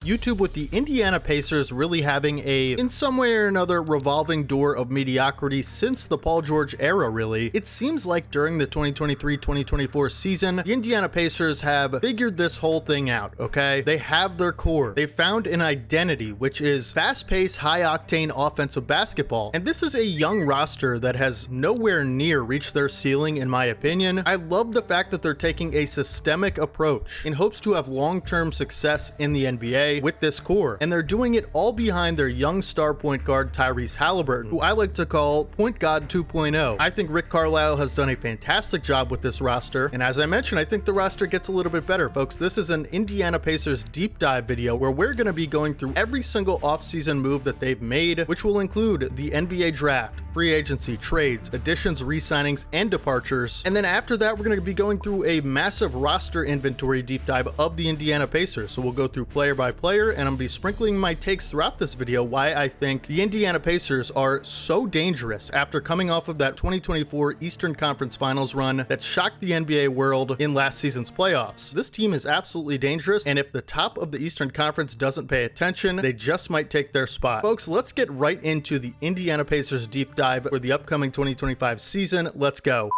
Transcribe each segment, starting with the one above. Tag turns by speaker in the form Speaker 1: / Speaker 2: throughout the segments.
Speaker 1: YouTube with the Indiana Pacers really having in some way or another, revolving door of mediocrity since the Paul George era, really. It seems like during the 2023-2024 season, the Indiana Pacers have figured this whole thing out, okay? They have their core. They found an identity, which is fast-paced, high-octane offensive basketball. And this is a young roster that has nowhere near reached their ceiling, in my opinion. I love the fact that they're taking a systemic approach in hopes to have long-term success in the NBA with this core. And they're doing it all behind their young star point guard Tyrese Haliburton, who I like to call Point God 2.0. I think Rick Carlisle has done a fantastic job with this roster, and as I mentioned, I think the roster gets a little bit better, folks. This is an Indiana Pacers deep dive video where we're going to be going through every single offseason move that they've made, which will include the NBA draft, free agency, trades, additions, re-signings, and departures. And then after that, we're going to be going through a massive roster inventory deep dive of the Indiana Pacers. So we'll go through player by player, and I'm going to be sprinkling my takes throughout this video why I think the Indiana Pacers are so dangerous after coming off of that 2024 Eastern Conference Finals run that shocked the NBA world in last season's playoffs. This team is absolutely dangerous, and if the top of the Eastern Conference doesn't pay attention, they just might take their spot. Folks, let's get right into the Indiana Pacers deep dive for the upcoming 2025 season. Let's go.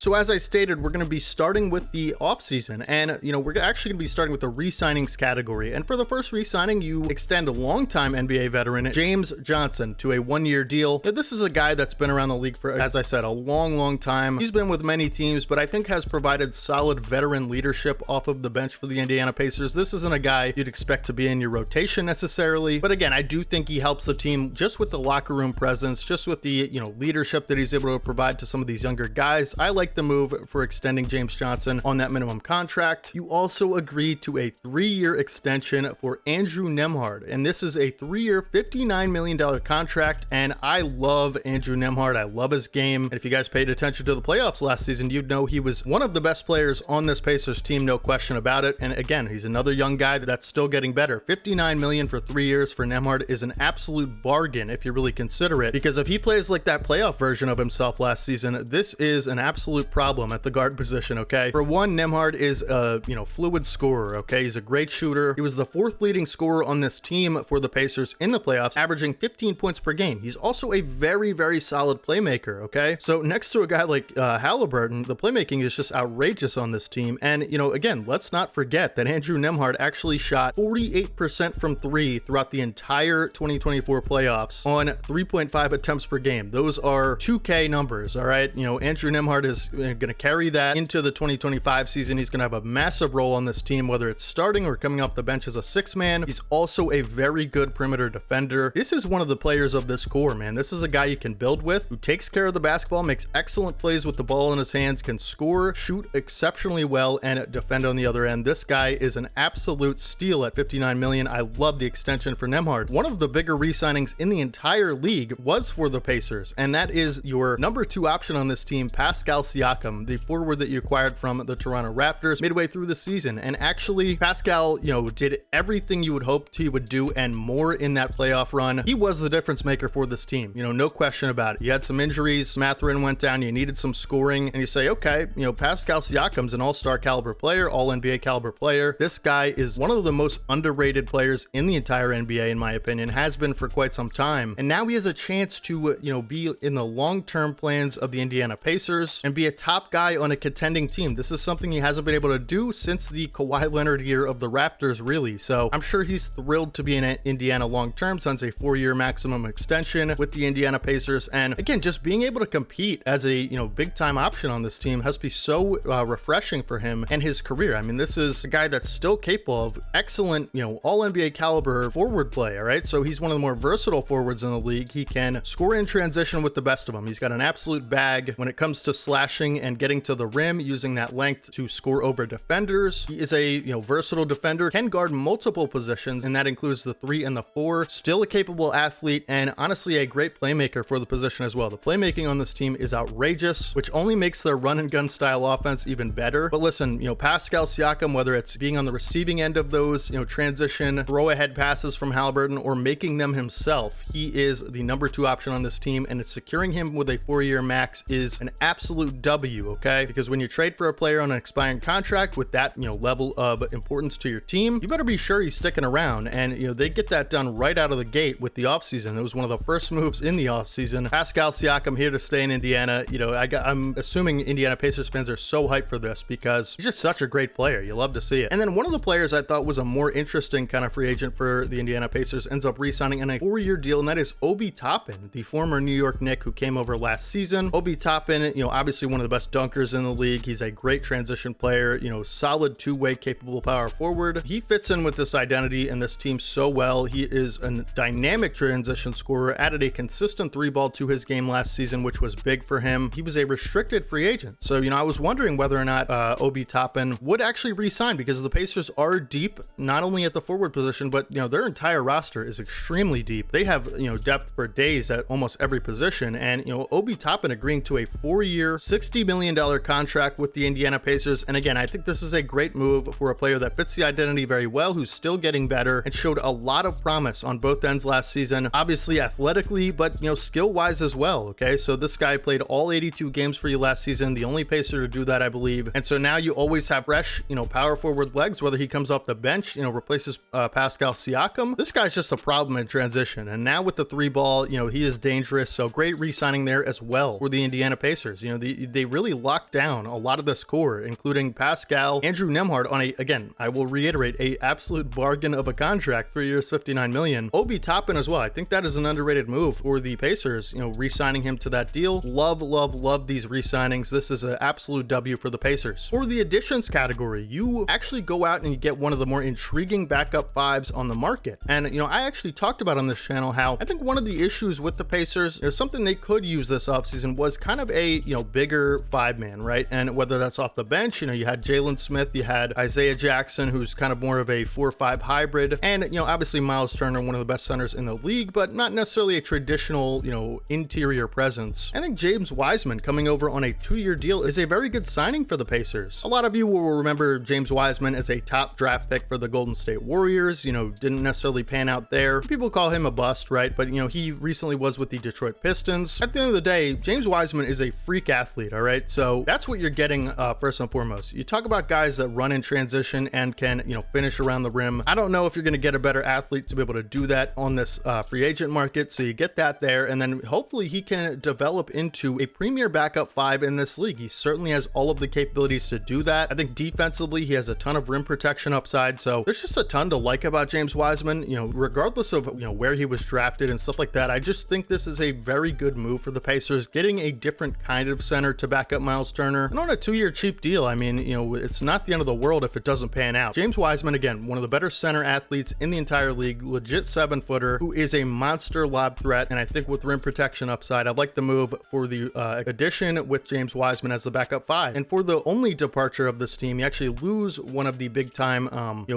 Speaker 1: So as I stated, we're going to be starting with the offseason, and we're actually going to be starting with the re-signings category. And for the first re-signing, you extend a longtime NBA veteran James Johnson to a one-year deal. Now, this is a guy that's been around the league for, as I said, a long time. He's been with many teams, but I think has provided solid veteran leadership off of the bench for the Indiana Pacers. This isn't a guy you'd expect to be in your rotation necessarily, but again, I do think he helps the team just with the locker room presence, just with the leadership that he's able to provide to some of these younger guys. I like the move for extending James Johnson on that minimum contract. You also agreed to a 3-year extension for Andrew Nembhard, and this is a 3-year, $59 million contract, and I love Andrew Nembhard. I love his game, and if you guys paid attention to the playoffs last season, you'd know he was one of the best players on this Pacers team, no question about it. And again, he's another young guy that's still getting better. $59 million for 3 years for Nembhard is an absolute bargain if you really consider it, because if he plays like that playoff version of himself last season, this is an absolute problem at the guard position, okay? For one, Nembhard is a, fluid scorer, okay? He's a great shooter. He was the 4th leading scorer on this team for the Pacers in the playoffs, averaging 15 points per game. He's also a very solid playmaker, okay? So next to a guy like Haliburton, the playmaking is just outrageous on this team. And, again, let's not forget that Andrew Nembhard actually shot 48% from 3 throughout the entire 2024 playoffs on 3.5 attempts per game. Those are 2K numbers, all right? Andrew Nembhard is going to carry that into the 2025 season. He's going to have a massive role on this team, whether it's starting or coming off the bench as a 6-man. He's also a very good perimeter defender. This is one of the players of this core, man. This is a guy you can build with, who takes care of the basketball, makes excellent plays with the ball in his hands, can score, shoot exceptionally well, and defend on the other end. This guy is an absolute steal at $59 million. I love the extension for Nembhard. One of the bigger re-signings in the entire league was for the Pacers, and that is your number 2 option on this team, Pascal Siakam, the forward that you acquired from the Toronto Raptors midway through the season. And actually, Pascal, did everything you would hope he would do and more in that playoff run. He was the difference maker for this team, no question about it. You had some injuries, Mathurin went down, you needed some scoring, and you say, okay, Pascal Siakam's an all-star caliber player, all-NBA caliber player. This guy is one of the most underrated players in the entire NBA, in my opinion, has been for quite some time. And now he has a chance to, be in the long-term plans of the Indiana Pacers and be a top guy on a contending team. This is something he hasn't been able to do since the Kawhi Leonard year of the Raptors, really. So I'm sure he's thrilled to be in Indiana long-term, since a 4-year maximum extension with the Indiana Pacers. And again, just being able to compete as a, big-time option on this team has to be so refreshing for him and his career. I mean, this is a guy that's still capable of excellent, all NBA caliber forward play, all right? So he's one of the more versatile forwards in the league. He can score in transition with the best of them. He's got an absolute bag when it comes to slashing and getting to the rim, using that length to score over defenders. He is a versatile defender, can guard multiple positions, and that includes the 3 and the 4. Still a capable athlete, and honestly a great playmaker for the position as well. The playmaking on this team is outrageous, which only makes their run and gun style offense even better. But listen, Pascal Siakam, whether it's being on the receiving end of those transition throw ahead passes from Haliburton or making them himself, he is the number 2 option on this team, and it's securing him with a 4-year max is an absolute W, okay? Because when you trade for a player on an expiring contract with that, level of importance to your team, you better be sure he's sticking around. And, they get that done right out of the gate with the offseason. It was one of the first moves in the offseason. Pascal Siakam here to stay in Indiana. I'm assuming Indiana Pacers fans are so hyped for this because he's just such a great player. You love to see it. And then one of the players I thought was a more interesting kind of free agent for the Indiana Pacers ends up re-signing in a 4-year deal, and that is Obi Topping, the former New York Knick who came over last season. Obi Topping, obviously one of the best dunkers in the league. He's a great transition player, solid two-way capable power forward. He fits in with this identity and this team so well. He is a dynamic transition scorer, added a consistent three ball to his game last season, which was big for him. He was a restricted free agent. So, I was wondering whether or not Obi Topping would actually re-sign, because the Pacers are deep, not only at the forward position, but, their entire roster is extremely deep. They have, depth for days at almost every position. And, Obi Topping agreeing to a 4-year, $60 million contract with the Indiana Pacers. And again, I think this is a great move for a player that fits the identity very well, who's still getting better and showed a lot of promise on both ends last season, obviously athletically, but, skill-wise as well, okay? So this guy played all 82 games for you last season, the only Pacer to do that, I believe. And so now you always have fresh, power forward legs, whether he comes off the bench, replaces Pascal Siakam. This guy's just a problem in transition. And now with the three ball, he is dangerous. So great re-signing there as well for the Indiana Pacers. They really locked down a lot of this core, including Pascal, Andrew Nembhard on again, I will reiterate, a absolute bargain of a contract, 3 years, $59 million. Obi Topping as well. I think that is an underrated move for the Pacers, re-signing him to that deal. Love these re-signings. This is an absolute W for the Pacers. For the additions category, you actually go out and you get one of the more intriguing backup fives on the market. And, I actually talked about on this channel how I think one of the issues with the Pacers, something they could use this offseason was kind of a, bigger five-man, right? And whether that's off the bench, you had Jalen Smith, you had Isaiah Jackson, who's kind of more of a 4-5 hybrid, and, obviously Myles Turner, one of the best centers in the league, but not necessarily a traditional, interior presence. I think James Wiseman coming over on a 2-year deal is a very good signing for the Pacers. A lot of you will remember James Wiseman as a top draft pick for the Golden State Warriors, didn't necessarily pan out there. People call him a bust, right? But, he recently was with the Detroit Pistons. At the end of the day, James Wiseman is a freak athlete, all right? So that's what you're getting first and foremost. You talk about guys that run in transition and can, finish around the rim. I don't know if you're going to get a better athlete to be able to do that on this free agent market. So you get that there, and then hopefully he can develop into a premier backup five in this league. He certainly has all of the capabilities to do that. I think defensively, he has a ton of rim protection upside. So there's just a ton to like about James Wiseman, regardless of, where he was drafted and stuff like that. I just think this is a very good move for the Pacers, getting a different kind of center to back up Myles Turner. And on a 2-year cheap deal, I mean, it's not the end of the world if it doesn't pan out. James Wiseman, again, one of the better center athletes in the entire league, legit 7-footer, who is a monster lob threat. And I think with rim protection upside, I like the move for the addition with James Wiseman as the backup five. And for the only departure of this team, you actually lose one of the big time,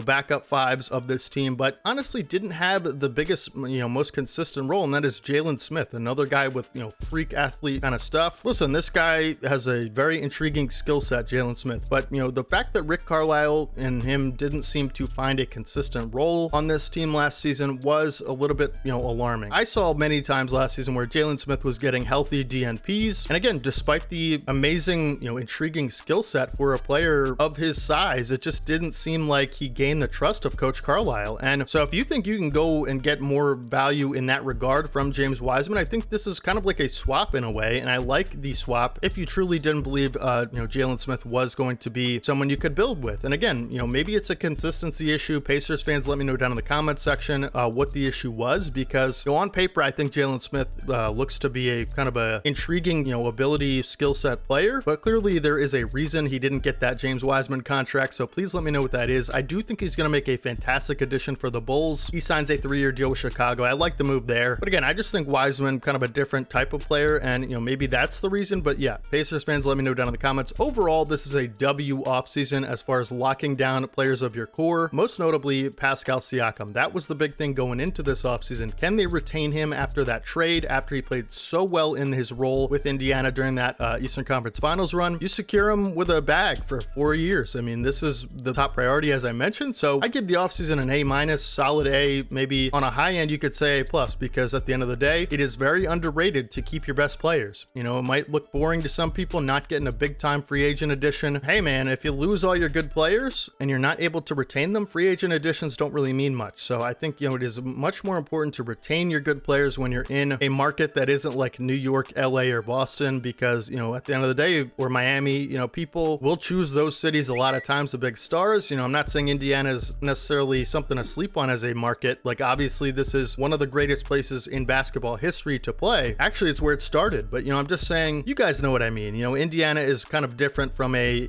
Speaker 1: backup fives of this team, but honestly didn't have the biggest, most consistent role. And that is Jalen Smith, another guy with, freak athlete kind of stuff. Listen, this guy has a very intriguing skill set, Jalen Smith, but, the fact that Rick Carlisle and him didn't seem to find a consistent role on this team last season was a little bit, alarming. I saw many times last season where Jalen Smith was getting healthy DNPs. And again, despite the amazing, intriguing skill set for a player of his size, it just didn't seem like he gained the trust of Coach Carlisle. And so if you think you can go and get more value in that regard from James Wiseman, I think this is kind of like a swap in a way. And I like the swap if you truly didn't believe, Jalen Smith was going to be someone you could build with. And again, maybe it's a consistency issue. Pacers fans, let me know down in the comments section what the issue was, because on paper, I think Jalen Smith looks to be a kind of a intriguing, ability skill set player, but clearly there is a reason he didn't get that James Wiseman contract. So please let me know what that is. I do think he's going to make a fantastic addition for the Bulls. He signs a 3-year deal with Chicago. I like the move there, but again, I just think Wiseman kind of a different type of player, and maybe that's the reason. But yeah, Pacers fans, let me know down in the comments. Overall, this is a W offseason as far as locking down players of your core, most notably Pascal Siakam. That was the big thing going into this offseason. Can they retain him after that trade, after he played so well in his role with Indiana during that Eastern Conference Finals run? You secure him with a bag for 4 years. I mean, this is the top priority, as I mentioned. So I give the offseason an A-, solid A, maybe on a high end, you could say A+, because at the end of the day, it is very underrated to keep your best players. It might look boring to some people not getting a big time free agent addition. Hey man, if you lose all your good players and you're not able to retain them, free agent additions don't really mean much. So I think, it is much more important to retain your good players when you're in a market that isn't like New York, LA, or Boston, because, at the end of the day, or Miami, people will choose those cities a lot of times, the big stars. I'm not saying Indiana is necessarily something to sleep on as a market. Like, obviously this is one of the greatest places in basketball history to play. Actually, it's where it started, but I'm just saying, you guys know what I mean. Indiana is kind of different from a,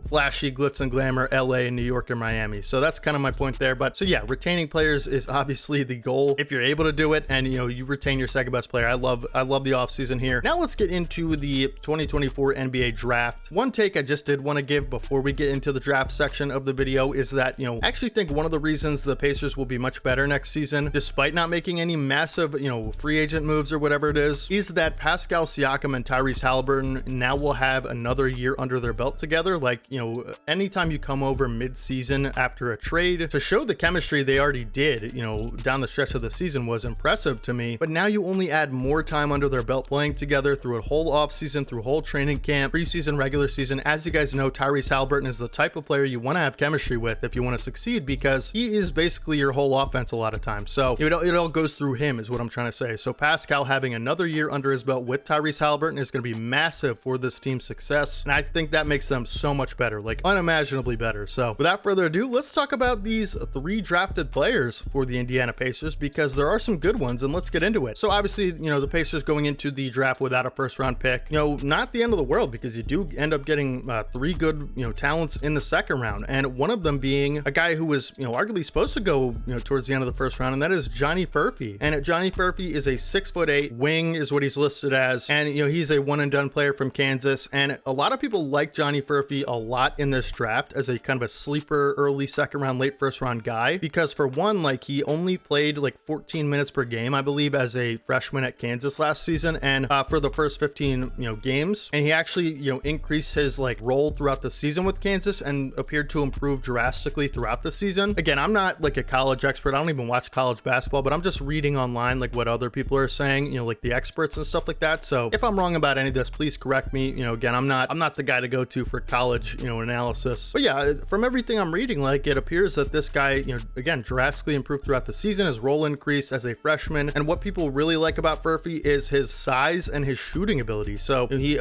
Speaker 1: flashy glitz and glamour LA and New York and Miami. So that's kind of my point there. But so yeah, retaining players is obviously the goal if you're able to do it, and you retain your second best player. I love the offseason here. Now let's get into the 2024 NBA draft. One take I just did want to give before we get into the draft section of the video is that, I actually think one of the reasons the Pacers will be much better next season, despite not making any massive, free agent moves or whatever it is that Pascal Siakam and Tyrese Haliburton now will have another year under their belt together. Like, anytime you come over mid-season after a trade, to show the chemistry they already did, down the stretch of the season was impressive to me. But now you only add more time under their belt playing together through a whole offseason, through whole training camp, preseason, regular season. As you guys know, Tyrese Haliburton is the type of player you want to have chemistry with if you want to succeed, because he is basically your whole offense a lot of times. So it all goes through him is what I'm trying to say. So Pascal having another year under his belt with Tyrese Haliburton is going to be massive for this team's success. And I think that makes them so much better, like unimaginably better. So without further ado, let's talk about these 3 drafted players for the Indiana Pacers, because there are some good ones, and let's get into it. So obviously, the Pacers going into the draft without a first round pick, not the end of the world, because you do end up getting 3 good, talents in the second round. And one of them being a guy who was, arguably supposed to go, towards the end of the first round, and that is Johnny Furphy. And Johnny Furphy is a 6'8" wing is what he's listed as. And, he's a one and done player from Kansas. And a lot of people like Johnny Furphy a lot in this draft as a kind of a sleeper, early second round, late first round guy, because for one, like, he only played like 14 minutes per game, I believe, as a freshman at Kansas last season. And for the first 15, games, and he actually, increased his like role throughout the season with Kansas and appeared to improve drastically throughout the season. Again, I'm not like a college expert. I don't even watch college basketball, but I'm just reading online like what other people are saying, like the experts and stuff like that. So if I'm wrong about any of this, please correct me. Again, I'm not the guy to go to for college, analysis. But yeah, from everything I'm reading, like, it appears that this guy, again, drastically improved throughout the season. His role increased as a freshman, and what people really like about Furphy is his size and his shooting ability. So he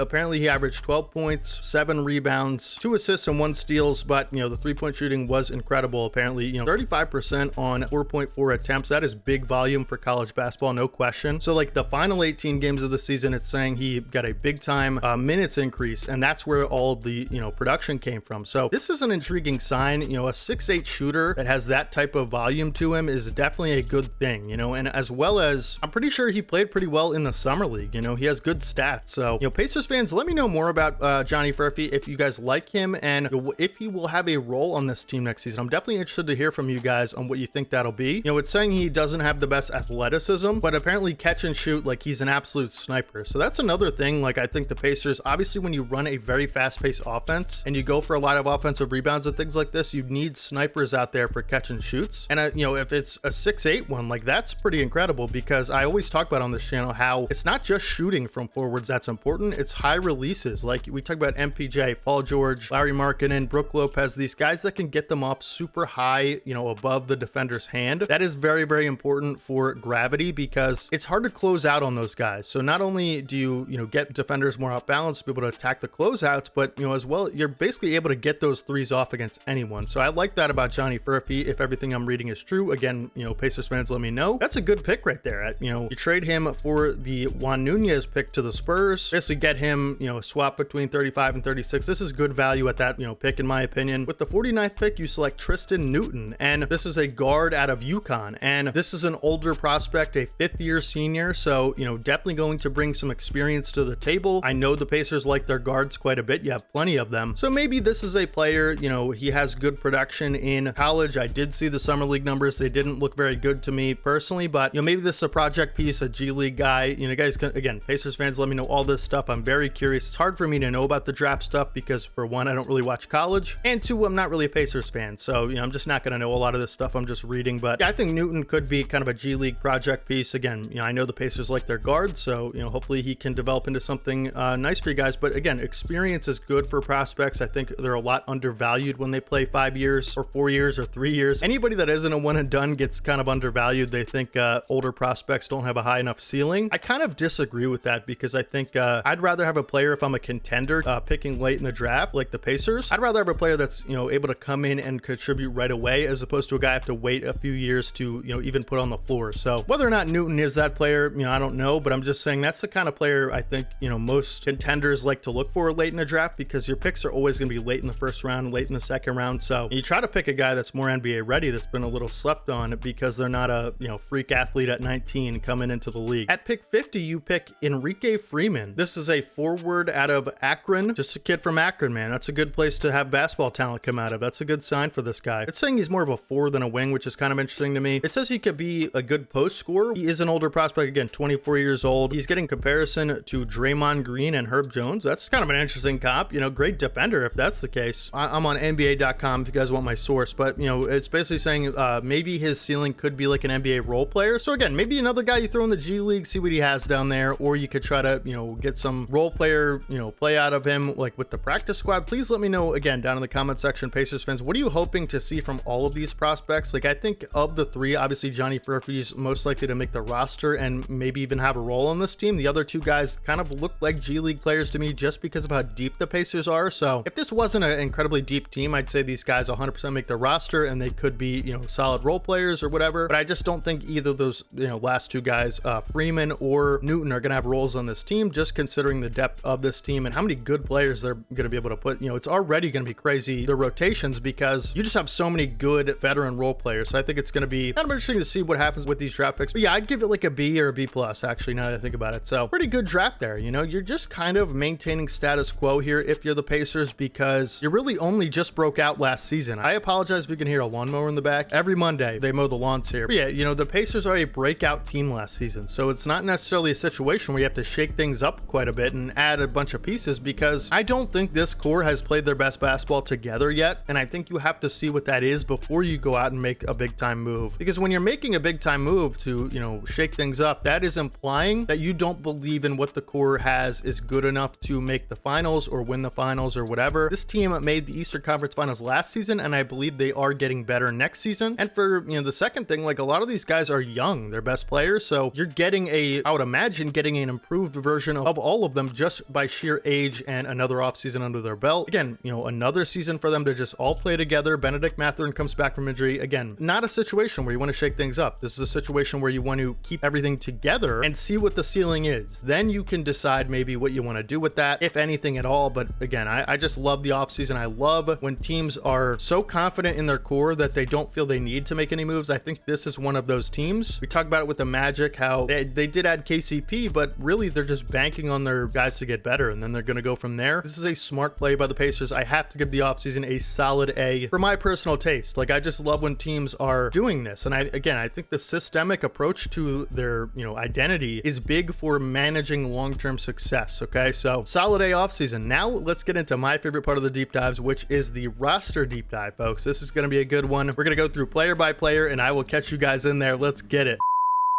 Speaker 1: averaged 12 points, 7 rebounds, 2 assists, and 1 steals. But the 3-point shooting was incredible. Apparently, 35% on 4.4 attempts. That is big volume for college basketball, no question. So like the final 18 games of the season, it's saying he got a big time minutes increase, and that's where all of the production came from. So this is an intriguing sign. A 6'8" shooter that has that type of volume to him is definitely a good thing. And as well as, I'm pretty sure he played pretty well in the summer league. He has good stats. So Pacers fans, let me know more about Johnny Furphy, if you guys like him, and if he will have a role on this team next season. I'm definitely interested to hear from you guys on what you think that'll be. It's saying he doesn't have the best athleticism, but apparently catch and shoot, like, he's an absolute sniper. So that's another thing. Like, I think the Pacers, obviously when you run a very fast-paced offense and you go for a lot of offensive rebounds and things like this, you need snipers out there for catch and shoots. And if it's a 6'8" one, like, that's pretty incredible, because I always talk about on this channel how it's not just shooting from forwards that's important, it's high releases. Like, we talk about MPJ, Paul George, Larry Markkinen, Brook Lopez, these guys that can get them off super high, above the defender's hand. That is very, very important for gravity, because it's hard to close out on those guys. So not only do you, get defenders more off balance to be able to attack the closeouts, but, as well, you're basically able to get those threes off against anyone. So I like that about Johnny Furphy, if everything I'm reading is true. Again, Pacers fans, let me know. That's a good pick right there. You trade him for the Juan Nunez pick to the Spurs, basically get him, swap between 35 and 36. This is good value at that, pick, in my opinion. With the 49th pick, you select Tristen Newton, and this is a guard out of UConn, and this is an older prospect, a 5th-year senior. So, definitely going to bring some experience to the table. I know the Pacers like their guards quite a bit. You have plenty of them. So maybe this is a player, he has good production in college. I did see the summer league numbers. They didn't look very good to me personally, but, maybe this is a project piece, a G League guy. Guys, again, Pacers fans, let me know all this stuff. I'm very curious. It's hard for me to know about the draft stuff because, for one, I don't really watch college, and 2, I'm not really a Pacers fan. So, I'm just not going to know a lot of this stuff. I'm just reading, but yeah, I think Newton could be kind of a G League project piece. Again, I know the Pacers like their guards, so, hopefully he can develop into something nice for you guys. But again, experience is good for prospects. I think they're a lot undervalued when they play 5 years or 4 years or 3 years. Anybody that isn't a one and done gets kind of undervalued. They think older prospects don't have a high enough ceiling. I kind of disagree with that because I think I'd rather have a player, if I'm a contender picking late in the draft, like the Pacers, I'd rather have a player that's, able to come in and contribute right away, as opposed to a guy have to wait a few years to, even put on the floor. So whether or not Newton is that player, I don't know, but I'm just saying that's the kind of player I think, most contenders like to look for late in the draft, because your picks are always going to be late in the first round, late in the second round. So you try to pick a guy that's more NBA ready, that's been a little slept on because they're not a, freak athlete at 19 coming into the league. At pick 50, you pick Enrique Freeman. This is a forward out of Akron, just a kid from Akron, man. That's a good place to have basketball talent come out of. That's a good sign for this guy. It's saying he's more of a four than a wing, which is kind of interesting to me. It says he could be a good post scorer. He is an older prospect, again, 24 years old. He's getting comparison to Draymond Green and Herb Jones. That's kind of an interesting comp. Great defender if that's the case. I'm on NBA.com if you guys want my source, but it's basically saying maybe his ceiling could be like an NBA role player. So again, maybe another guy you throw in the G League, see what he has down there, or you could try to get some role player play out of him, like with the practice squad. Please let me know again down in the comment section, Pacers fans, what are you hoping to see from all of these prospects? Like, I think of the three, obviously Johnny Furphy is most likely to make the roster and maybe even have a role on this team. The other two guys kind of look like G League players to me just because of how deep the Pacers are. So if this wasn't an incredibly deep team, I'd say these guys 100% make the roster and they could be solid role players or whatever. But I just don't think either of those last two guys, Freeman or Newton, are gonna have roles on this team, just considering the depth of this team and how many good players they're gonna be able to put. It's already gonna be crazy, the rotations, because you just have so many good veteran role players. So I think it's gonna be kind of interesting to see what happens with these draft picks. But yeah, I'd give it like a B or a B plus, actually, now that I think about it. So pretty good draft there. You're just kind of maintaining status quo here if you're the Pacers, because you really only just broke out last season. I apologize if you can hear a lawnmower in the back. Every Monday they mow the lawns here. But yeah, the Pacers are a breakout team last season, so it's not necessarily a situation where you have to shake things up quite a bit and add a bunch of pieces, because I don't think this core has played their best basketball together yet, and I think you have to see what that is before you go out and make a big time move. Because when you're making a big time move to shake things up, that is implying that you don't believe in what the core has is good enough to make the finals or win the finals or whatever. This team made the Eastern Conference Finals last season, and I believe they are getting better next season. And for the second thing, like, a lot of these guys are young, they're best players, so you're getting I would imagine getting an improved version of all of them just by sheer age and another offseason under their belt. Again, another season for them to just all play together. Bennedict Mathurin comes back from injury. Again, not a situation where you want to shake things up. This is a situation where you want to keep everything together and see what the ceiling is. Then you can decide maybe what you want to do with that, if anything at all. But again, I just love the offseason. I love when teams are so confident in their core that they don't feel they need to make any moves. I think this is one of those teams. We talked about it with the Magic, how they did add KCP, but really they're just banking on their guys to get better, and then they're going to go from there. This is a smart play by the Pacers. I have to give the offseason a solid A for my personal taste. Like, I just love when teams are doing this. And I think the systemic approach to their, identity is big for managing long-term success. Okay, so solid A offseason. Now let's get into my favorite part of the deep dives, which is the roster deep dive, folks. This is going to be a good one. We're going to go through player by player, and I will catch you guys in there. Let's get it.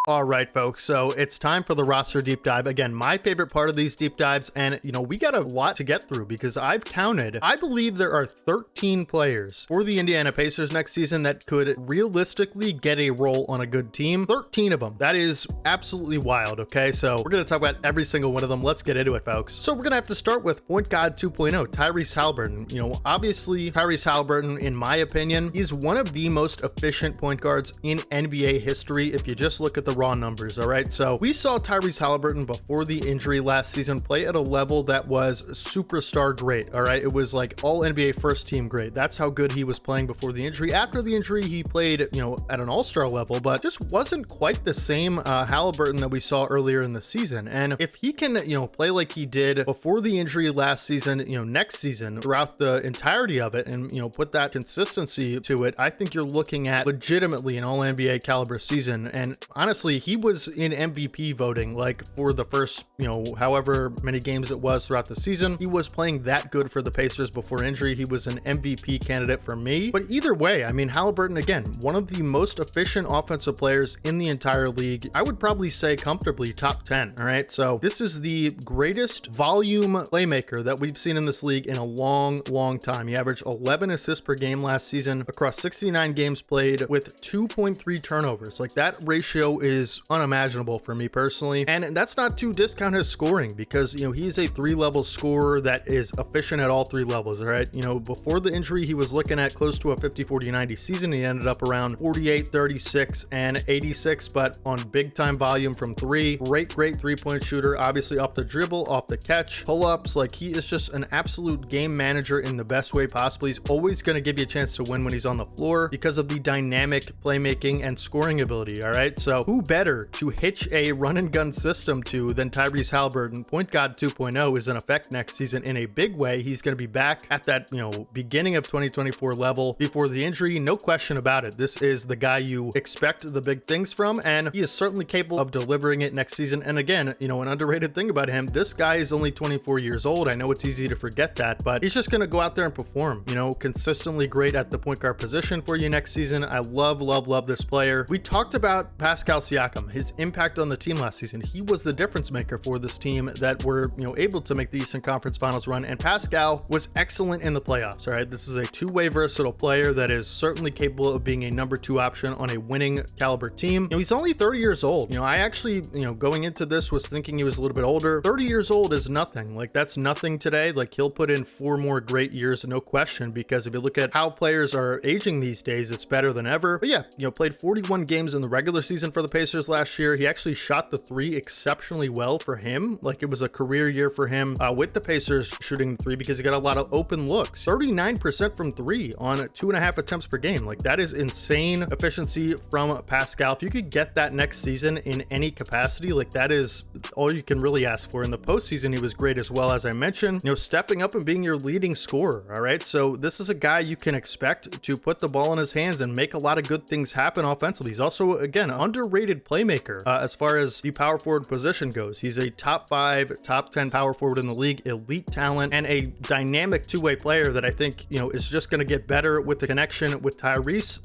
Speaker 1: All right, folks, so it's time for the roster deep dive. Again, my favorite part of these deep dives, and we got a lot to get through because I've counted. I believe there are 13 players for the Indiana Pacers next season that could realistically get a role on a good team. 13 of them. That is absolutely wild, okay? So we're going to talk about every single one of them. Let's get into it, folks. So we're going to have to start with point guard 2.0, Tyrese Haliburton. Obviously, Tyrese Haliburton, in my opinion, he's one of the most efficient point guards in NBA history if you just look at the raw numbers. All right, so we saw Tyrese Haliburton before the injury last season play at a level that was superstar great. All right, it was like all NBA first team great. That's how good he was playing before the injury. After the injury, he played at an all-star level, but just wasn't quite the same Haliburton that we saw earlier in the season. And if he can play like he did before the injury last season, next season throughout the entirety of it, and put that consistency to it, I think you're looking at legitimately an all NBA caliber season. And honestly, honestly, he was in MVP voting, like for the first, however many games it was throughout the season. He was playing that good for the Pacers before injury. He was an MVP candidate for me. But either way, I mean, Haliburton, again, one of the most efficient offensive players in the entire league. I would probably say comfortably top 10. All right. So this is the greatest volume playmaker that we've seen in this league in a long, long time. He averaged 11 assists per game last season across 69 games played with 2.3 turnovers. Like, that ratio is unimaginable for me personally. And that's not to discount his scoring, because, he's a 3-level scorer that is efficient at all 3 levels. All right. Before the injury, he was looking at close to a 50-40-90 season. He ended up around 48, 36, and 86, but on big time volume from 3. Great 3-point shooter, obviously off the dribble, off the catch, pull-ups. Like, he is just an absolute game manager in the best way possible. He's always going to give you a chance to win when he's on the floor because of the dynamic playmaking and scoring ability. All right. So who better to hitch a run and gun system to than Tyrese Haliburton? Point guard 2.0 is in effect next season in a big way. He's going to be back at that, beginning of 2024 level before the injury. No question about it. This is the guy you expect the big things from, and he is certainly capable of delivering it next season. And again, an underrated thing about him, this guy is only 24 years old. I know it's easy to forget that, but he's just going to go out there and perform, consistently great at the point guard position for you next season. I love this player. We talked about Pascal Siakam, his impact on the team last season. He was the difference maker for this team that were, able to make the Eastern Conference Finals run, and Pascal was excellent in the playoffs. All right. This is a two-way versatile player that is certainly capable of being a number 2 option on a winning caliber team. He's only 30 years old. I actually, going into this was thinking he was a little bit older. 30 years old is nothing. Like, that's nothing today. Like, he'll put in 4 more great years, no question, because if you look at how players are aging these days, it's better than ever. But yeah, played 41 games in the regular season for the Pacers last year. He actually shot the 3 exceptionally well for him. Like, it was a career year for him with the Pacers shooting 3 because he got a lot of open looks. 39% from 3 on 2.5 attempts per game. Like, that is insane efficiency from Pascal. If you could get that next season in any capacity, like, that is all you can really ask for. In the postseason, he was great as well, as I mentioned, stepping up and being your leading scorer. All right. So this is a guy you can expect to put the ball in his hands and make a lot of good things happen offensively. He's also, again, underrated playmaker as far as the power forward position goes. He's a top 5, top 10 power forward in the league, elite talent, and a dynamic 2-way player that I think, is just going to get better with the connection with Tyrese,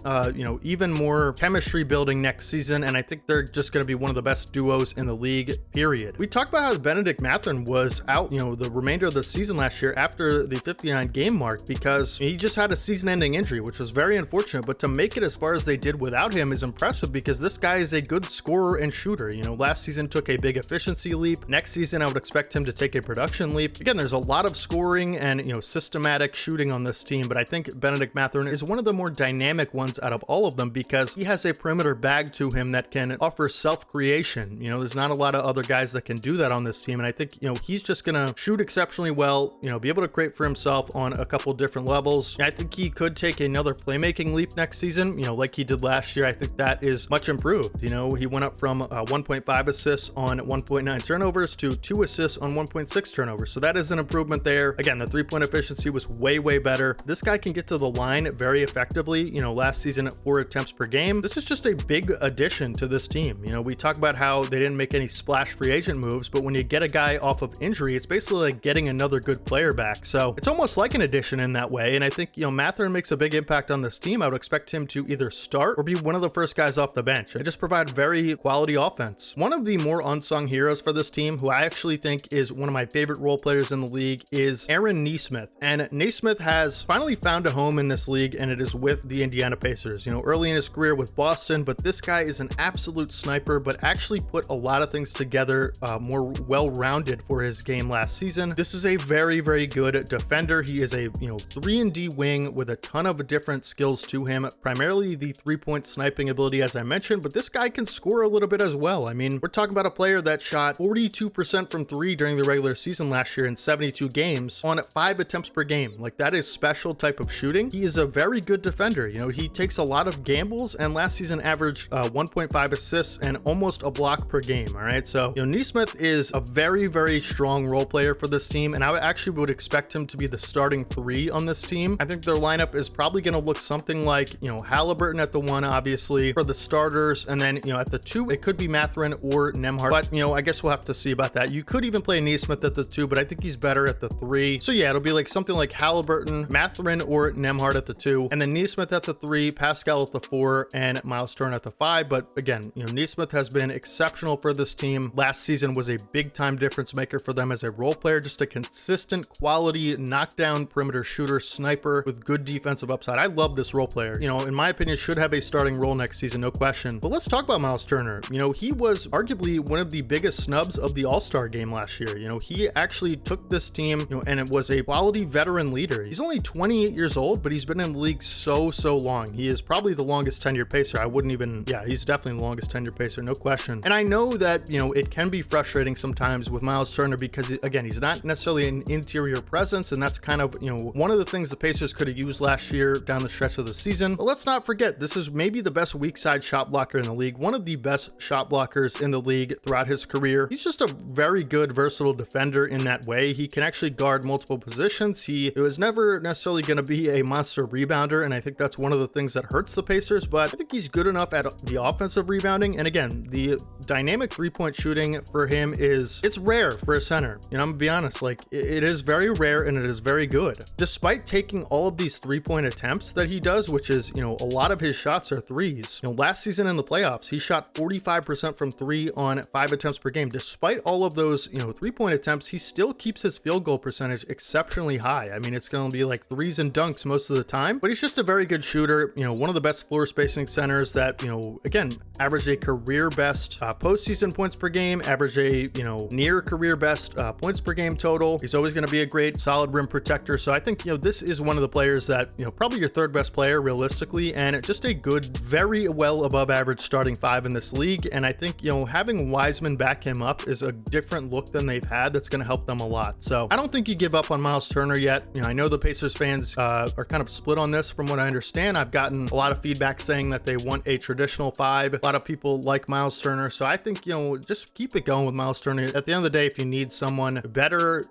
Speaker 1: even more chemistry building next season. And I think they're just going to be one of the best duos in the league, period. We talked about how Bennedict Mathurin was out, the remainder of the season last year after the 59 game mark because he just had a season-ending injury, which was very unfortunate. But to make it as far as they did without him is impressive because this guy is a good scorer and shooter. Last season took a big efficiency leap. Next season, I would expect him to take a production leap. Again, there's a lot of scoring and, systematic shooting on this team, but I think Bennedict Mathurin is one of the more dynamic ones out of all of them because he has a perimeter bag to him that can offer self-creation. There's not a lot of other guys that can do that on this team, and I think, he's just gonna shoot exceptionally well, be able to create for himself on a couple different levels. I think he could take another playmaking leap next season, like he did last year. I think that is much improved. He went up from 1.5 assists on 1.9 turnovers to 2 assists on 1.6 turnovers. So that is an improvement there. Again, the 3-point efficiency was way better. This guy can get to the line very effectively. Last season at 4 attempts per game. This is just a big addition to this team. We talk about how they didn't make any splash free agent moves, but when you get a guy off of injury, it's basically like getting another good player back. So it's almost like an addition in that way. And I think, Mathurin makes a big impact on this team. I would expect him to either start or be one of the first guys off the bench. They just provide very quality offense. One of the more unsung heroes for this team, who I actually think is one of my favorite role players in the league, is Aaron Nesmith. And Nesmith has finally found a home in this league, and it is with the Indiana Pacers. Early in his career with Boston, but this guy is an absolute sniper, but actually put a lot of things together more well-rounded for his game last season. This is a very good defender. He is a 3-and-D wing with a ton of different skills to him, primarily the 3-point sniping ability, as I mentioned, but this guy can score a little bit as well. I mean, we're talking about a player that shot 42% from 3 during the regular season last year in 72 games on 5 attempts per game. Like, that is special type of shooting. He is a very good defender. He takes a lot of gambles, and last season averaged 1.5 assists and almost a block per game. All right. So, Nesmith is a very strong role player for this team, and I actually would expect him to be the starting 3 on this team. I think their lineup is probably going to look something like, Haliburton at the 1, obviously, for the starters, and then, at the 2, it could be Mathurin or Nembhard, but, I guess we'll have to see about that. You could even play Nesmith at the 2, but I think he's better at the 3. So yeah, it'll be like something like Haliburton, Mathurin, or Nembhard at the 2, and then Nesmith at the 3, Pascal at the 4, and Myles Turner at the 5. But again, Nesmith has been exceptional for this team. Last season was a big time difference maker for them as a role player, just a consistent quality knockdown perimeter shooter, sniper with good defensive upside. I love this role player. In my opinion, should have a starting role next season, no question. But let's talk about Myles Turner. He was arguably one of the biggest snubs of the All-Star game last year. He actually took this team, and it was a quality veteran leader. He's only 28 years old, but he's been in the league so long. He is probably the longest tenured pacer. I wouldn't even, yeah, he's definitely the longest tenured pacer, no question. And I know that, it can be frustrating sometimes with Myles Turner because, again, he's not necessarily an interior presence, and that's kind of, one of the things the Pacers could have used last year down the stretch of the season. But let's not forget, this is maybe the best weak side shot blocker in the league, one of the best shot blockers in the league throughout his career. He's just a very good, versatile defender in that way. He can actually guard multiple positions. He was never necessarily going to be a monster rebounder, and I think that's one of the things that hurts the Pacers, but I think he's good enough at the offensive rebounding. And again, the dynamic three-point shooting for him it's rare for a center. I'm gonna be honest, like it is very rare and it is very good. Despite taking all of these three-point attempts that he does, which is, a lot of his shots are threes. Last season in the playoffs, he shot 45% from 3 on 5 attempts per game. Despite all of those, three-point attempts, he still keeps his field goal percentage exceptionally high. I mean, it's going to be like threes and dunks most of the time, but he's just a very good shooter. One of the best floor spacing centers that, again, averaged a career best postseason points per game, average a, near career best points per game total. He's always going to be a great solid rim protector. So I think, this is one of the players that, probably your third best player realistically, and just a good, very well above average starting 5 in this league. And I think, having Wiseman back him up is a different look than they've had. That's going to help them a lot. So I don't think you give up on Myles Turner yet. I know the Pacers fans are kind of split on this from what I understand. I've gotten a lot of feedback saying that they want a traditional 5. A lot of people like Myles Turner. So I think, just keep it going with Myles Turner. At the end of the day, if you need someone better,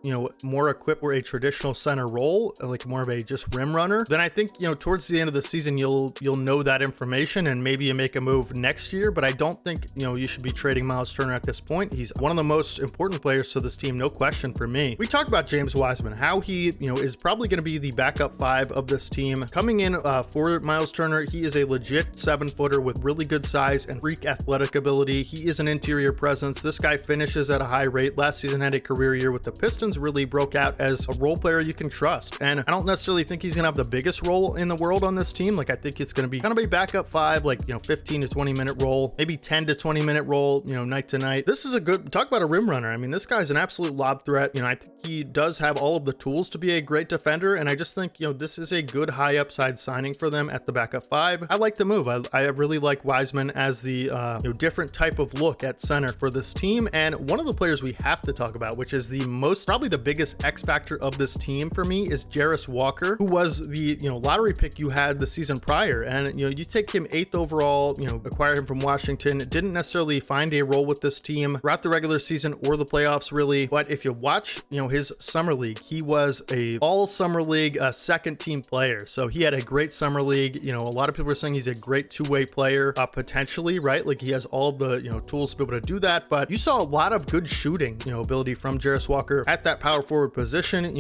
Speaker 1: more equipped for a traditional center role, like more of a just rim runner, then I think, towards the end of the season, you'll know that information and maybe you make a move next year. But I don't think, you should be trading Myles Turner at this point. He's one of the most important players to this team, no question for me. We talked about James Wiseman, how he, is probably going to be the backup 5 of this team. Coming in for Myles Turner, he is a legit 7-footer with really good size and freak athletic ability. He is an interior presence. This guy finishes at a high rate. Last season had a career year with the Pistons, really broke out as a role player you can trust. And I don't necessarily think he's going to have the biggest role in the world on this team. Like, I think it's going to be kind of a backup 5, like, 15 to 20 minute role, maybe 10 to 20 minute role, night to night. This is a good, talk about a rim runner. I mean, this guy's an absolute lob threat. I think he does have all of the tools to be a great defender. And I just think, this is a good high upside signing for them at the backup 5. I like the move. I really like Wiseman as the, different type of look at center for this team. And one of the players we have to talk about, which is the most, probably the biggest X factor of this team for me, is Jarace Walker, who was the, lottery pick you had the season prior. And, you take him 8th overall, acquire him from Washington, didn't necessarily find a role with this team throughout the regular season or the playoffs really. But if you watch, his summer league, he was a all summer league, second team player. So he had a great summer league. A lot of people are saying he's a great two-way player, potentially, right? Like he has all of the, tools to be able to do that. But you saw a lot of good shooting, ability from Jarace Walker at that power forward position.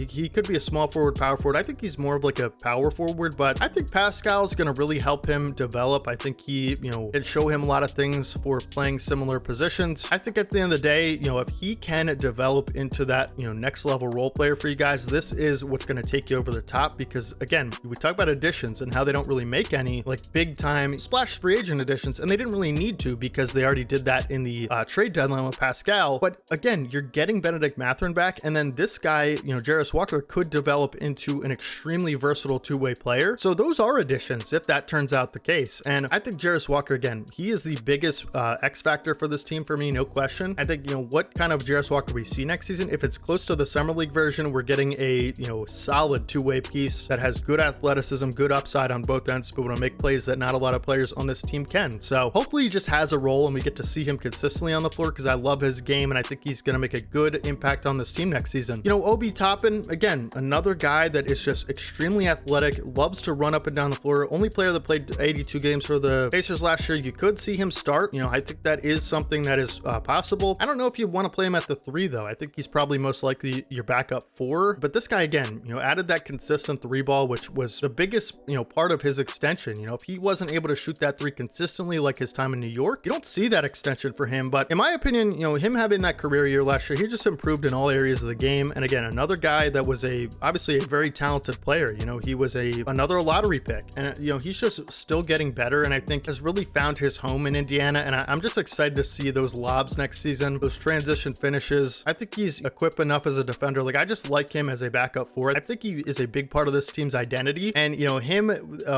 Speaker 1: He could be a small forward, power forward. I think he's more of like a power forward, but I think Pascal's going to really help him develop. I think he, can show him a lot of things for playing similar positions. I think at the end of the day, if he can develop into that, next level role player for you guys, this is what's going to take you over the top. Because again, we talk about additions and how they don't really make any like big time splash free agent additions, and they didn't really need to because they already did that in the trade deadline with Pascal. But again, you're getting Bennedict Mathurin back, and then this guy, Jarace Walker, could develop into an extremely versatile two-way player. So those are additions if that turns out the case. And I think Jarace Walker, again, he is the biggest X factor for this team for me, no question. I think, what kind of Jarace Walker we see next season, if it's close to the summer league version, we're getting a, solid two-way piece that has good athleticism, good upside on both ends to be able to make plays that not a lot of players on this team can. So hopefully he just has a role and we get to see him consistently on the floor, because I love his game and I think he's going to make a good impact on this team next season. Obi Topping, again, another guy that is just extremely athletic, loves to run up and down the floor. Only player that played 82 games for the Pacers last year. you could see him start. I think that is something that is possible. I don't know if you want to play him at the 3 though. I think he's probably most likely your backup 4, but this guy again, added that consistent 3 ball, which was the biggest, part of his extension. If he wasn't able to shoot that 3 consistently like his time in New York, you don't see that extension for him. But in my opinion, him having that career year last year, he just improved in all areas of the game. And again, another guy that was obviously a very talented player. He was another lottery pick, and he's just still getting better, and I think has really found his home in Indiana. And I'm just excited to see those lobs next season, those transition finishes. I think he's equipped enough as a defender. Like, I just like him as a backup 4. I think he is a big part of this team's identity, and him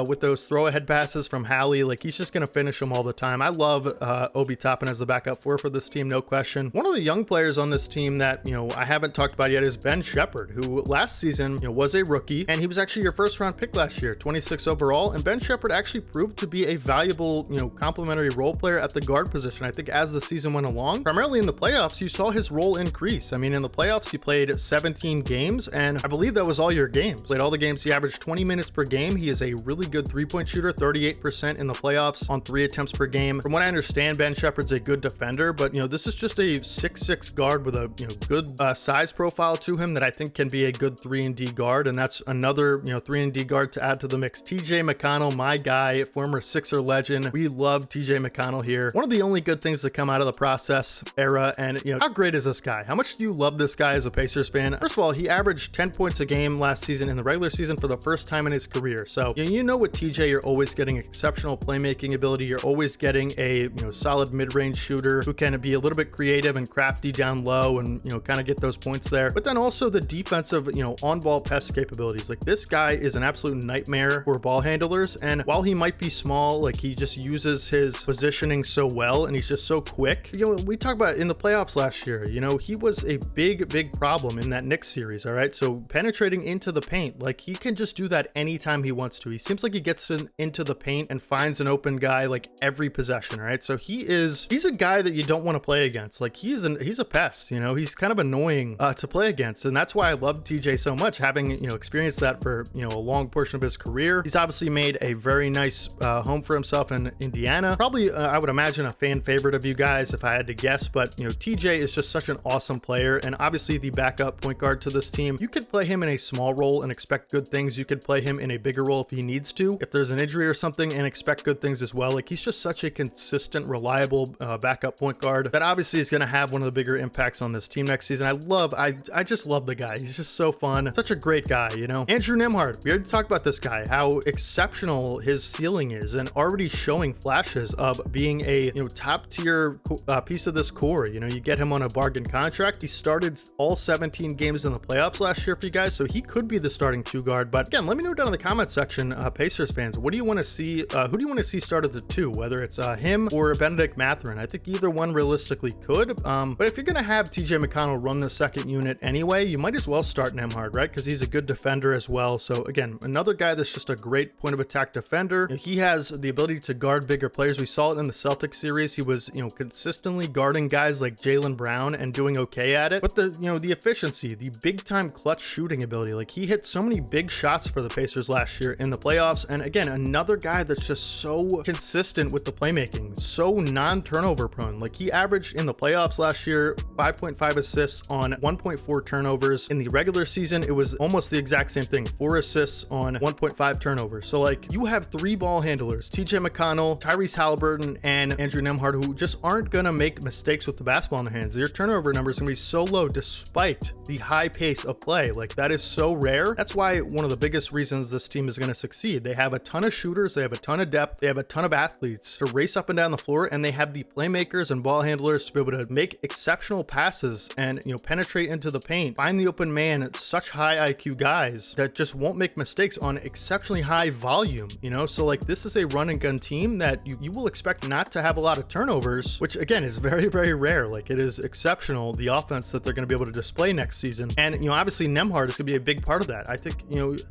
Speaker 1: with those throw ahead passes from Hallie, like, he's just gonna finish them all the time. I love Obi Topping as the backup 4 for this team, no question. One of the young players on this team that I haven't talked about yet is Ben Sheppard, who last season was a rookie, and he was actually your first round pick last year, 26 overall. And Ben Sheppard actually proved to be a valuable complementary role player at the guard position. I think as the season went along, primarily in the playoffs, you saw his role increase. I mean, in the playoffs he played 17 games, and I believe that was all your games. Played all the games. He averaged 20 minutes per game. He is a really good 3-point shooter, 38% in the playoffs on 3 attempts per game. From what I understand, Ben Sheppard's a good defender, but this is just a 6'6" guard with a good size profile to him that I think can be a good 3-and-D guard, and that's another 3-and-D guard to add to the mix. TJ McConnell, my guy, former Sixer legend. We love TJ McConnell here. One of the only good things to come out of the process era, and how great is this guy? How much do you love this guy as a Pacers fan? First of all, he averaged 10 points a game last season in the regular season for the first time in his career. So with TJ, you're always getting exceptional playmaking ability. You're always getting a solid mid-range shooter who can be a little bit creative and crafty down low and kind of get those points there. But then also the defensive on-ball pest capabilities. Like, this guy is an absolute nightmare for ball handlers, and while he might be small, like, he just uses his positioning so well, and he's just so quick. We talked about in the playoffs last year, he was a big problem in that Knicks series. All right, so penetrating into the paint, like, he can just do that anytime he wants to. He seems like he gets into the paint and finds an open guy like every possession. All right, so he's a guy that you don't want to play against. Like, he's a pest. He's kind of annoying to play against, and that's why I love TJ so much, having experienced that for a long portion of his career. He's obviously made a very nice home for himself in Indiana. Probably I would imagine a fan favorite of you guys if I had to guess, but TJ is just such an awesome player, and obviously the backup point guard to this team. You could play him in a small role and expect good things. You could play him in a bigger role if he needs to, if there's an injury or something, and expect good things as well. Like, he's just such a consistent, reliable backup point guard that obviously is going to have one of the bigger impacts on this team next season. I just love the guy. He's just so fun, such a great guy. Andrew Nembhard, we already talked about this guy, how exceptional his ceiling is, and already showing flashes of being a top tier piece of this core. You get him on a bargain contract. He started all 17 games in the playoffs last year for you guys, so he could be the starting 2 guard. But again, let me know down in the comment section, Pacers fans, what do you want to see? Who do you want to see start at the 2, whether it's him or Bennedict Mathurin? I think either one realistically could, but if you're gonna have TJ McConnell run the second unit anyway, you might as well start Nembhard, right? Because he's a good defender as well. So again, another guy that's just a great point of attack defender. He has the ability to guard bigger players. We saw it in the Celtics series. He was consistently guarding guys like Jaylen Brown and doing okay at it. But the efficiency, the big time clutch shooting ability, like, he hit so many big shots for the Pacers last year in the playoffs. And again, another guy that's just so consistent with the playmaking, so non-turnover prone. Like, he averaged in the playoffs last year 5.5 assists on 1.4 turnovers. In the regular season, it was almost the exact same thing, 4 assists on 1.5 turnovers. So, like, you have 3 ball handlers, TJ McConnell, Tyrese Haliburton, and Andrew Nembhard, who just aren't gonna make mistakes with the basketball in their hands. Their turnover numbers are gonna be so low despite the high pace of play. Like, that is so rare. That's why one of the biggest reasons this team is gonna succeed. They have a ton of shooters, they have a ton of depth, they have a ton of athletes to race up and down the floor, and they have the playmakers and ball handlers to be able to make exceptional passes and penetrate into the paint, find the open man. Such high IQ guys that just won't make mistakes on exceptionally high volume. So, like, this is a run and gun team that you will expect not to have a lot of turnovers, which again is very, very rare. Like, it is exceptional, the offense that they're going to be able to display next season. And obviously Nembhard is going to be a big part of that. I think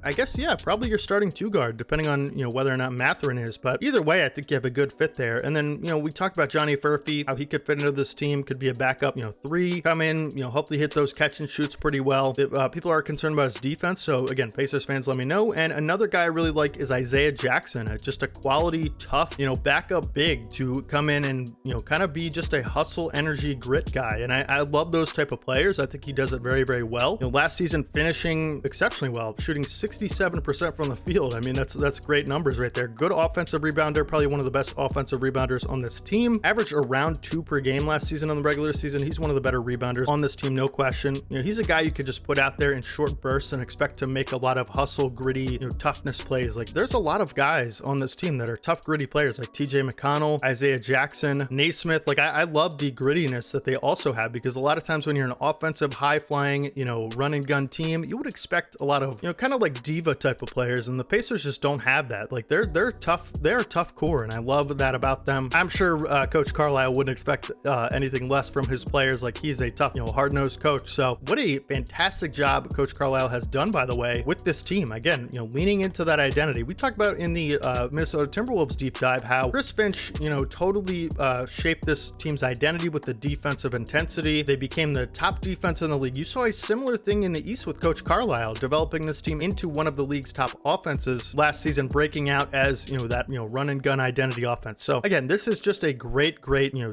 Speaker 1: I guess, yeah, probably your starting 2 guard, depending on whether or not Mathurin is, but either way I think you have a good fit there. And then we talked about Johnny Furphy, how he could fit into this team, could be a backup 3, come in, hopefully hit those catch and shoots pretty well. People are concerned about his defense, so again, Pacers fans, let me know. And another guy I really like is Isaiah Jackson, just a quality, tough backup big to come in and, kind of be just a hustle, energy, grit guy. And I love those type of players. I think he does it very, very well. Last season finishing exceptionally well, shooting 67% from the field. I mean, that's great numbers right there. Good offensive rebounder, probably one of the best offensive rebounders on this team. Averaged around 2 per game last season on the regular season. He's one of the better rebounders on this team, no question. He's a guy you could just put out there in short bursts and expect to make a lot of hustle, gritty, toughness plays. Like, there's a lot of guys on this team that are tough, gritty players, like TJ McConnell, Isaiah Jackson, Nesmith. Like, I love the grittiness that they also have, because a lot of times when you're an offensive, high-flying, run and gun team, you would expect a lot of, kind of like diva type of players, and the Pacers just don't have that. Like, they're tough. They're a tough core, and I love that about them. I'm sure Coach Carlisle wouldn't expect anything less from his players. Like, he's a tough, hard-nosed coach. So what a fantastic job Coach Carlisle has done, by the way, with this team. Again, leaning into that identity. We talked about in the Minnesota Timberwolves deep dive how Chris Finch, totally shaped this team's identity with the defensive intensity. They became the top defense in the league. You saw a similar thing in the East with Coach Carlisle, developing this team into one of the league's top offenses last season, breaking out as, that, run and gun identity offense. So again, this is just a great,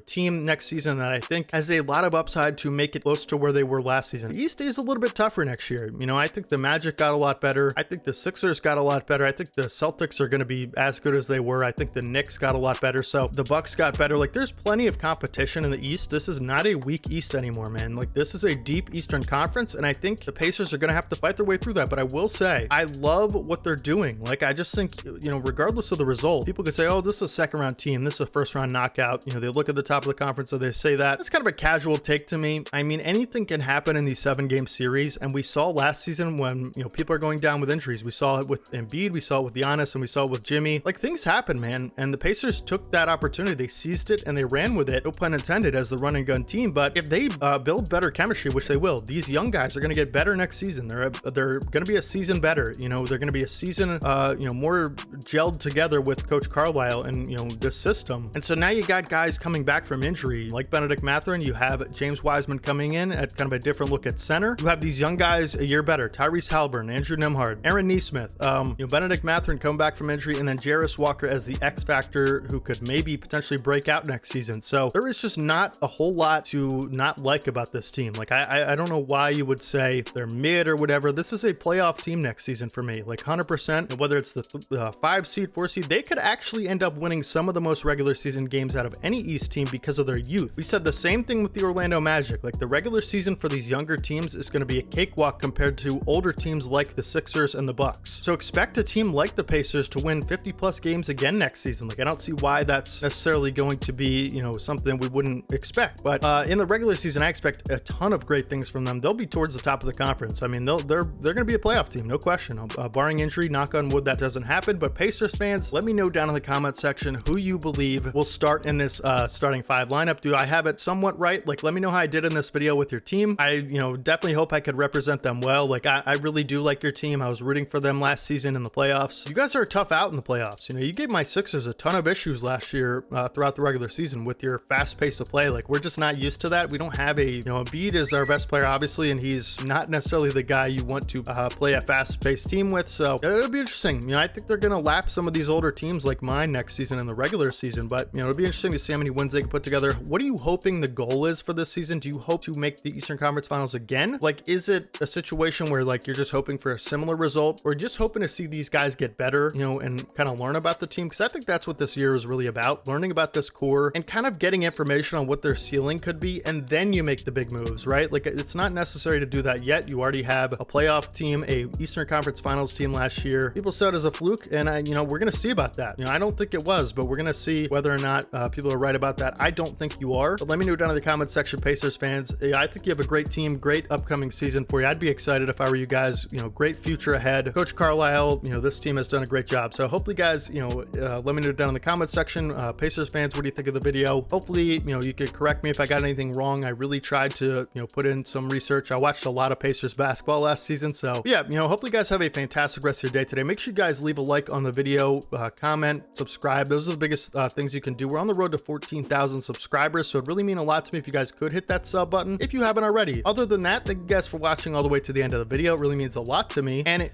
Speaker 1: team next season that I think has a lot of upside to make it close to where they were last season. The East is a little bit tougher next year. I think the Magic got a lot better. I think the Sixers got a lot better. I think the Celtics are going to be as good as they were. I think the Knicks got a lot better. So the Bucks got better. Like, there's plenty of competition in the East. This is not a weak East anymore, man. Like, this is a deep Eastern Conference, and I think the Pacers are going to have to fight their way through that. But I will say, I love what they're doing. Like, I just think, regardless of the result, people could say, oh, this is a second round team, this is a first round knockout. They look at the top of the conference and they say that. It's kind of a casual take to me. I mean, anything can happen in these 7-game series, and we saw last season when, people are going down with injuries. We saw it with Embiid, we saw it with Giannis, and we saw it with Jimmy. Like, things happen, man, and the Pacers took that opportunity. They seized it and they ran with it, no pun intended, as the run and gun team. But if they build better chemistry, which they will, these young guys are going to get better next season. They're going to be a season better. They're going to be a season more gelled together with Coach Carlisle and this system. And so now you got guys coming back from injury like Bennedict Mathurin. You have James Wiseman coming in at kind of a different look at center. You have these young guys a year better: Tyrese Haliburton, Andrew Nembhard, Aaron Nesmith, Bennedict Mathurin coming back from injury, and then Jarace Walker as the X factor who could maybe potentially break out next season. So there is just not a whole lot to not like about this team. Like, I don't know why you would say they're mid or whatever. This is a playoff team next season for me, like 100%. Whether it's the 5 seed, 4 seed, they could actually end up winning some of the most regular season games out of any East team because of their youth. We said the same thing with the Orlando Magic. Like, the regular season for these younger teams is going to be a cakewalk compared to older teams like the Sixers and the Bucks. So expect a team like the Pacers to win 50 plus games again next season. Like, I don't see why that's necessarily going to be, something we wouldn't expect. But in the regular season, I expect a ton of great things from them. They'll be towards the top of the conference. I mean, they're going to be a playoff team, no question. Barring injury, knock on wood, that doesn't happen. But Pacers fans, let me know down in the comment section who you believe will start in this starting 5 lineup. Do I have it somewhat right? Like, let me know how I did in this video with your team. I definitely hope I could represent them well. Like, I really do like your team. I was rooting for them last season in the playoffs. You guys are tough out in the playoffs. You gave my Sixers a ton of issues last year throughout the regular season with your fast pace of play. Like, we're just not used to that. We don't have Embiid is our best player, obviously, and he's not necessarily the guy you want to play a fast-paced team with. So it'll be interesting. I think they're going to lap some of these older teams like mine next season in the regular season, but it'll be interesting to see how many wins they can put together. What are you hoping the goal is for this season? Do you hope to make the Eastern Conference Finals again? Like, is it a situation where, like, you're just hoping for a similar result, or just hoping to see these guys get better, and kind of learn about the team? Because I think that's what this year is really about, learning about this core and kind of getting information on what their ceiling could be, and then you make the big moves, right? Like, it's not necessary to do that yet. You already have a playoff team, a Eastern Conference Finals team last year. People said it was a fluke, and we're going to see about that. I don't think it was, but we're going to see whether or not people are right about that. I don't think you are, but let me know down in the comment section, Pacers fans. I think you have a great team, great upcoming season for you. I'd be excited if I were you guys. Great future ahead. Coach Carlisle, this team has done a great job. So hopefully, guys, let me know down in the comment section. Pacers fans, what do you think of the video? Hopefully, you could correct me if I got anything wrong. I really tried to, put in some research. I watched a lot of Pacers basketball last season. So yeah, hopefully you guys have a fantastic rest of your day today. Make sure you guys leave a like on the video, comment, subscribe. Those are the biggest things you can do. We're on the road to 14,000 subscribers, so it'd really mean a lot to me if you guys could hit that sub button if you haven't already. Other than that, thank you guys for watching all the way to the end of the video. It really means a lot to me. And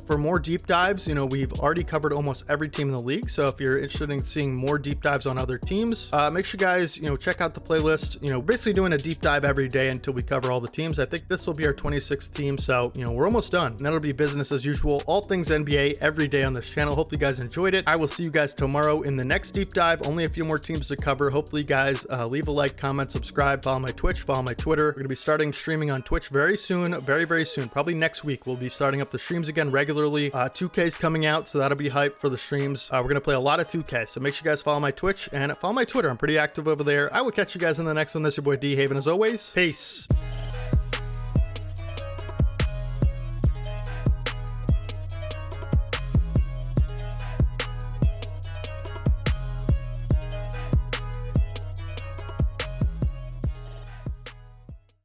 Speaker 1: for more deep dives, we've already covered almost every team in the league. So if you're interested interested in seeing more deep dives on other teams, make sure you guys, check out the playlist. Basically doing a deep dive every day until we cover all the teams. I think this will be our 26th team, so we're almost done. And that'll be business as usual, all things NBA every day on this channel. Hopefully you guys enjoyed it. I will see you guys tomorrow in the next deep dive. Only a few more teams to cover. Hopefully you guys leave a like, comment, subscribe, follow my Twitch, follow my Twitter. We're gonna be starting streaming on Twitch very soon, very soon. Probably next week we'll be starting up the streams again regularly. 2K's coming out, so that'll be hype for the streams. We're gonna play a lot of 2K, so make sure you guys follow my Twitch and follow my Twitter. I'm pretty active over there. I will catch you guys in the next one. This is your boy D Haven as always. Peace.